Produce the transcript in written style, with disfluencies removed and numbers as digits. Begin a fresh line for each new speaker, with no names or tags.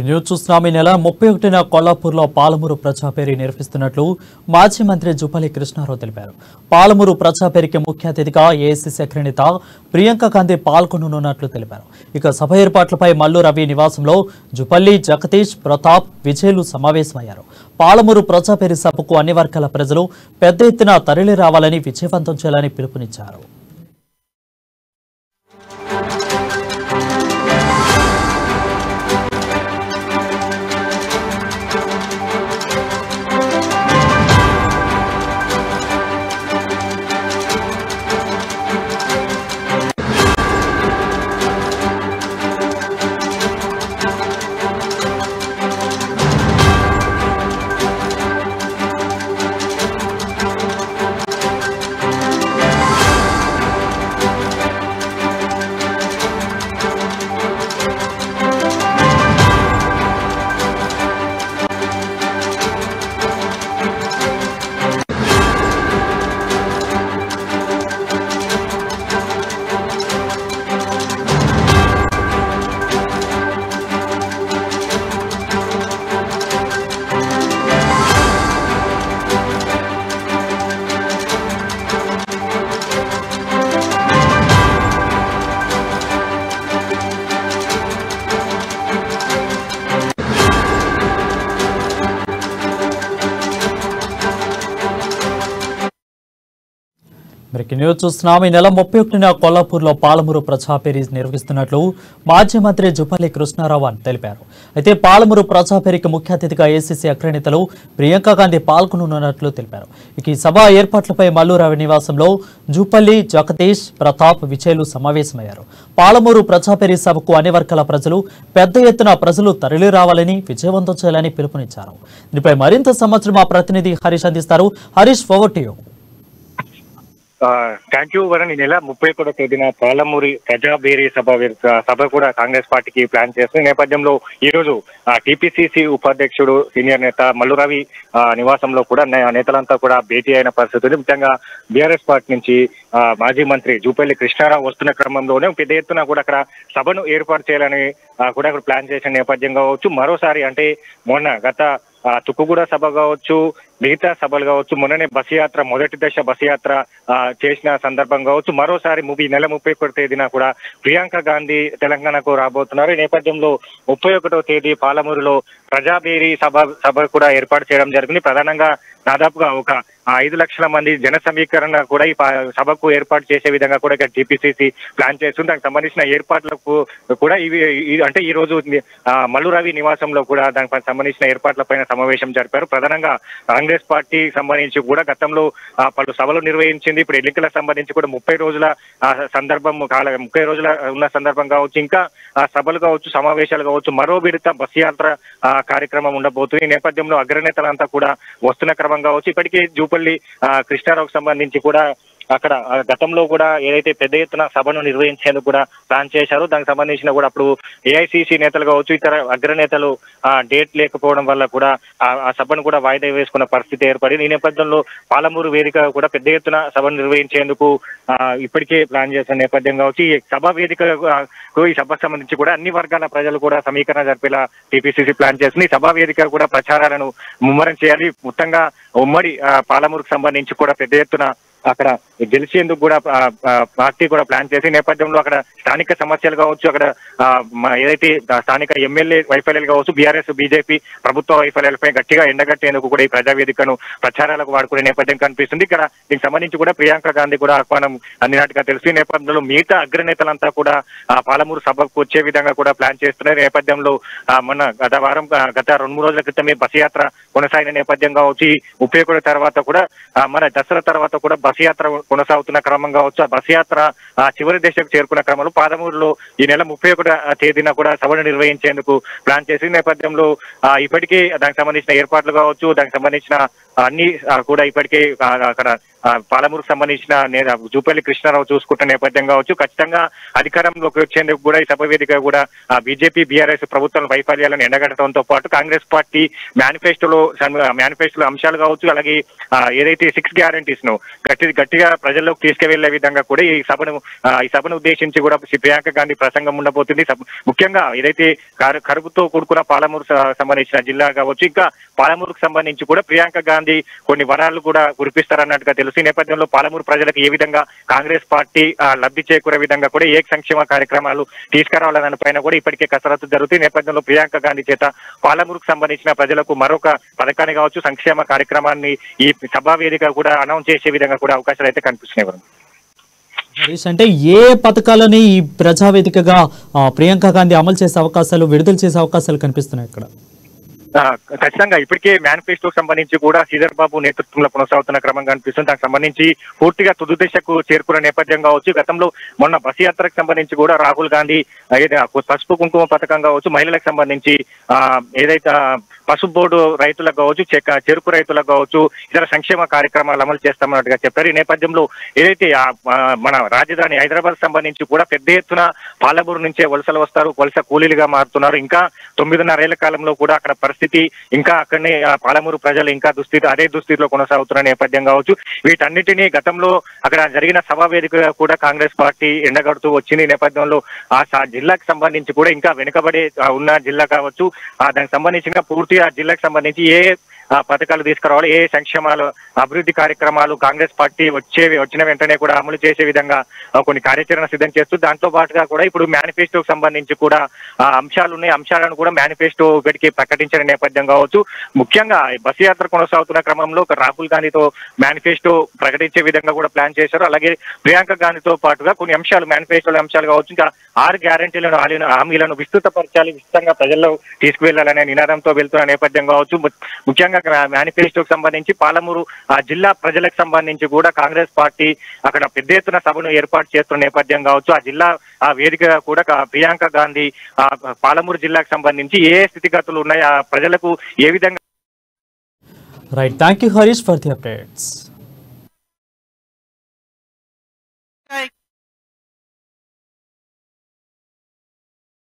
News చూస్తున్నాం. ఈ నెల 31న కొల్లాపూర్లో పాలమూరు ప్రజాపేరి నిర్వహిస్తున్నట్లు మాజీ మంత్రి జూపల్లి కృష్ణారావు తెలిపారు. పాలమూరు ప్రజాపేరికి ముఖ్య అతిథిగా ఏఐసీసీ అగ్రనేత ప్రియాంక గాంధీ పాల్గొననున్నట్లు తెలిపారు. ఇక సభ ఏర్పాట్లపై మల్లు రవి నివాసంలో జూపల్లి, జగదీష్, ప్రతాప్, విజయ్లు సమావేశమయ్యారు. పాలమూరు ప్రజాపేరి సభకు అన్ని వర్గాల ప్రజలు పెద్ద ఎత్తున తరలి రావాలని, విజయవంతం చేయాలని పిలుపునిచ్చారు. న్యూస్ చూస్తున్నాం. ఈ నెల 31న కొల్లాపూర్లో పాలమూరు ప్రజాపేరి నిర్వహిస్తున్నట్లు మాజీ మంత్రి జూపల్లి కృష్ణారావు తెలిపారు. అయితే పాలమూరు ప్రజాపేరికి ముఖ్య అతిథిగా ఏఐసీసీ అగ్రనేతలు ప్రియాంక గాంధీ పాల్గొననున్నట్లు తెలిపారు. ఇక ఈ సభ ఏర్పాట్లపై మల్లు రవి నివాసంలో జూపల్లి, జగదీష్, ప్రతాప్, విజయ్లు సమావేశమయ్యారు. పాలమూరు ప్రజాపేరి సభకు అన్ని వర్గాల ప్రజలు పెద్ద ఎత్తున తరలి రావాలని, విజయవంతం చేయాలని పిలుపునిచ్చారు. దీనిపై మరింత సమాచారం మా ప్రతినిధి హరీష్ అందిస్తారు. Harish, over to you.
Thank you Varun. ఈ నెల 31వ తేదీన పాలమూరి ప్రజాబేరీ సభ కూడా కాంగ్రెస్ పార్టీకి ప్లాన్ చేస్తున్న నేపథ్యంలో ఈ రోజు టీపీసీసీ ఉపాధ్యక్షుడు సీనియర్ నేత మల్లు రవి నివాసంలో కూడా నేతలంతా కూడా భేటీ అయిన పరిస్థితి. ముఖ్యంగా బీఆర్ఎస్ పార్టీ నుంచి మాజీ మంత్రి జూపల్లి కృష్ణారావు వస్తున్న క్రమంలోనే పెద్ద ఎత్తున కూడా అక్కడ సభను ఏర్పాటు చేయాలని కూడా ప్లాన్ చేసిన నేపథ్యం కావచ్చు. మరోసారి అంటే మొన్న గత తుక్కుగూడ సభ కావచ్చు, మిగతా సభలు కావచ్చు, మొన్ననే బస్ యాత్ర, మొదటి దశ బస్ యాత్ర చేసిన సందర్భం కావచ్చు, మరోసారి ఈ నెల 31వ తేదీన కూడా ప్రియాంక గాంధీ తెలంగాణకు రాబోతున్నారు. ఈ నేపథ్యంలో 31వ తేదీ పాలమూరులో ప్రజాబేరీ సభ కూడా ఏర్పాటు చేయడం జరిగింది. ప్రధానంగా దాదాపుగా ఒక 5 లక్షల మంది జన సమీకరణ కూడా ఈ సభకు ఏర్పాటు చేసే విధంగా కూడా ఇక్కడ టీపీసీసీ ప్లాన్ చేస్తుంది. దానికి సంబంధించిన ఏర్పాట్లకు కూడా అంటే ఈ రోజు మల్లు రవి నివాసంలో కూడా దానికి సంబంధించిన ఏర్పాట్లపైన సమావేశం జరిపారు. ప్రధానంగా కాంగ్రెస్ పార్టీ సంబంధించి కూడా గతంలో పలు సభలు నిర్వహించింది. ఇప్పుడు ఎన్నికలకు సంబంధించి కూడా 30 రోజుల సందర్భం 30 రోజుల ఉన్న సందర్భం కావచ్చు, ఇంకా సభలు కావచ్చు, సమావేశాలు కావచ్చు, మరో విడత బస్ యాత్ర కార్యక్రమం ఉండబోతుంది. ఈ నేపథ్యంలో అగ్రనేతలంతా కూడా వస్తున్న క్రమం కావచ్చు. ఇప్పటికే జూపల్లి కృష్ణారావుకు సంబంధించి కూడా అక్కడ గతంలో కూడా ఏదైతే పెద్ద ఎత్తున సభను నిర్వహించేందుకు కూడా ప్లాన్ చేశారో దానికి సంబంధించిన కూడా అప్పుడు ఏఐసీసీ నేతలు కావచ్చు, ఇతర అగ్రనేతలు డేట్ లేకపోవడం వల్ల కూడా ఆ సభను కూడా వాయిదా వేసుకున్న పరిస్థితి ఏర్పడింది. ఈ నేపథ్యంలో పాలమూరు వేదిక కూడా పెద్ద ఎత్తున సభను నిర్వహించేందుకు ఇప్పటికే ప్లాన్ చేసిన నేపథ్యం కావచ్చు. ఈ సభ వేదికకు ఈ సభకు సంబంధించి కూడా అన్ని వర్గాల ప్రజలు కూడా సమీకరణ జరిపేలా టీపీసీసీ ప్లాన్ చేస్తుంది. ఈ సభా వేదిక కూడా ప్రచారాలను ముమ్మరం చేయాలి. మొత్తంగా ఉమ్మడి పాలమూరుకు సంబంధించి కూడా పెద్ద ఎత్తున అక్కడ గెలిచేందుకు కూడా పార్టీ కూడా ప్లాన్ చేసి నేపథ్యంలో అక్కడ స్థానిక సమస్యలు కావచ్చు, అక్కడ ఏదైతే స్థానిక ఎమ్మెల్యే వైఫల్యాలు కావచ్చు, బీఆర్ఎస్, బీజేపీ ప్రభుత్వ వైఫల్యాలపై గట్టిగా ఎండగట్టేందుకు కూడా ఈ ప్రజావేదికను ప్రచారాలకు వాడుకునే నేపథ్యం కనిపిస్తుంది. ఇక్కడ దీనికి సంబంధించి కూడా ప్రియాంక గాంధీ కూడా ఆహ్వానం అందినట్టుగా తెలుసు. ఈ నేపథ్యంలో మిగతా అగ్రనేతలంతా కూడా పాలమూరు సభకు వచ్చే విధంగా కూడా ప్లాన్ చేస్తున్నారు. నేపథ్యంలో మొన్న గత 2-3 రోజుల క్రితమే బస్ యాత్ర కొనసాగిన నేపథ్యం కావచ్చు. 31 తర్వాత కూడా మన దసరా తర్వాత కూడా బస్ యాత్ర కొనసాగుతున్న క్రమం కావచ్చు. ఆ బస్ యాత్ర చివరి దశకు చేరుకున్న క్రమంలో పాలమూరులో ఈ నెల 31వ తేదీన కూడా సభను నిర్వహించేందుకు ప్లాన్ చేసిన నేపథ్యంలో ఇప్పటికే దానికి సంబంధించిన ఏర్పాట్లు కావచ్చు, దానికి సంబంధించిన అన్ని కూడా ఇప్పటికే అక్కడ పాలమూరుకు సంబంధించిన జూపల్లి కృష్ణారావు చూసుకుంటున్న నేపథ్యం కావచ్చు, ఖచ్చితంగా అధికారంలోకి వచ్చేందుకు కూడా ఈ సభ వేదిక కూడా బీజేపీ బీఆర్ఎస్ ప్రభుత్వం వైఫల్యాలను ఎండగట్టడంతో పాటు కాంగ్రెస్ పార్టీ మేనిఫెస్టోలో అంశాలు కావచ్చు, అలాగే ఏదైతే 6 గ్యారంటీస్ ను గట్టిగా ప్రజల్లోకి తీసుకువెళ్లే విధంగా కూడా ఈ సభను ఉద్దేశించి కూడా ప్రియాంక గాంధీ ప్రసంగం ఉండబోతుంది. ముఖ్యంగా ఏదైతే కరువుతో కూడుకున్న పాలమూరు సంబంధించిన జిల్లా కావచ్చు, ఇంకా పాలమూరుకు సంబంధించి కూడా ప్రియాంక గాంధీ కొన్ని వరాలు కూడా కురిపిస్తారన్నట్టుగా తెలుసు. ఈ నేపథ్యంలో పాలమూరు ప్రజలకు ఏ విధంగా కాంగ్రెస్ పార్టీ లబ్ధి చేకూరే విధంగా కూడా ఏ సంక్షేమ కార్యక్రమాలు తీసుకురావాలనే దానిపైన కూడా ఇప్పటికే కసరత్తు జరుగుతుంది. ఈ నేపథ్యంలో ప్రియాంక గాంధీ చేత పాలమూరుకు సంబంధించిన ప్రజలకు మరొక పథకాన్ని కావచ్చు, సంక్షేమ కార్యక్రమాన్ని ఈ సభా వేదిక కూడా అనౌన్స్ చేసే విధంగా కూడా అవకాశాలు అయితే కనిపిస్తున్నాయి.
హరీష్, అంటే ఏ పథకాలని ఈ ప్రజావేదికగా ప్రియాంక గాంధీ అమలు చేసే అవకాశాలు, విడుదల చేసే అవకాశాలు కనిపిస్తున్నాయి ఇక్కడ?
ఖచ్చితంగా ఇప్పటికే మేనిఫెస్టోకి సంబంధించి కూడా శ్రీధర్ బాబు నేతృత్వంలో కొనసాగుతున్న క్రమం కనిపిస్తుంది. దానికి సంబంధించి పూర్తిగా తుది దశకు చేరుకున్న నేపథ్యం కావచ్చు, గతంలో మొన్న బస్ యాత్రకు సంబంధించి కూడా రాహుల్ గాంధీ పసుపు కుంకుమ పథకం కావచ్చు, మహిళలకు సంబంధించి ఏదైతే పసుపు బోర్డు రైతులకు కావచ్చు, చెరుకు రైతులకు కావచ్చు, ఇతర సంక్షేమ కార్యక్రమాలు అమలు చేస్తామన్నట్టుగా చెప్పారు. ఈ నేపథ్యంలో ఏదైతే మన రాజధాని హైదరాబాద్ సంబంధించి కూడా పెద్ద ఎత్తున పాలమూరు నుంచే వలసలు వస్తారు, వలస కూలీలుగా మారుతున్నారు. ఇంకా 9.5 ఏళ్ల కాలంలో కూడా అక్కడ పరిస్థితి ఇంకా అక్కడనే పాలమూరు ప్రజలు ఇంకా అదే దుస్థితిలో కొనసాగుతున్న నేపథ్యం కావచ్చు. వీటన్నిటినీ గతంలో అక్కడ జరిగిన సభా వేదికగా కూడా కాంగ్రెస్ పార్టీ ఎండగడుతూ వచ్చింది. ఈ నేపథ్యంలో ఆ జిల్లాకు సంబంధించి కూడా ఇంకా వెనుకబడి ఉన్న జిల్లా కావచ్చు, దానికి సంబంధించిన పూర్తిగా జిల్లాకు సంబంధించి ఏ పథకాలు తీసుకురావాలి, ఏ సంక్షేమాలు అభివృద్ధి కార్యక్రమాలు కాంగ్రెస్ పార్టీ వచ్చిన వెంటనే కూడా అమలు చేసే విధంగా కొన్ని కార్యాచరణ సిద్ధం చేస్తూ, దాంతో పాటుగా కూడా ఇప్పుడు మేనిఫెస్టోకి సంబంధించి కూడా అంశాలు ఉన్నాయి. అంశాలను కూడా మేనిఫెస్టో ఇప్పటికీ ప్రకటించిన నేపథ్యం కావచ్చు. ముఖ్యంగా బస్సు యాత్ర కొనసాగుతున్న క్రమంలో రాహుల్ గాంధీతో మేనిఫెస్టో ప్రకటించే విధంగా కూడా ప్లాన్ చేశారు. అలాగే ప్రియాంక గాంధీతో పాటుగా కొన్ని అంశాలు మేనిఫెస్టోలో అంశాలు కావచ్చు, ఇంకా 6 గ్యారంటీలను హామీలను విస్తృతపరచాలి, విస్తృతంగా ప్రజల్లో తీసుకువెళ్లాలనే నినాదంతో వెళ్తున్న నేపథ్యం కావచ్చు. ముఖ్యంగా మేనిఫెస్టోకి సంబంధించి పాలమూరు జిల్లా ప్రజలకు సంబంధించి కూడా కాంగ్రెస్ పార్టీ అక్కడ పెద్ద ఎత్తున సభను ఏర్పాటు చేస్తున్న నేపథ్యం కావచ్చు. ఆ జిల్లా వేదికగా కూడా ప్రియాంక గాంధీ పాలమూరు జిల్లాకు సంబంధించి ఏ స్థితిగతులు ఉన్నాయి, ఆ ప్రజలకు ఏ విధంగా.
Right, thank you Harish for the updates.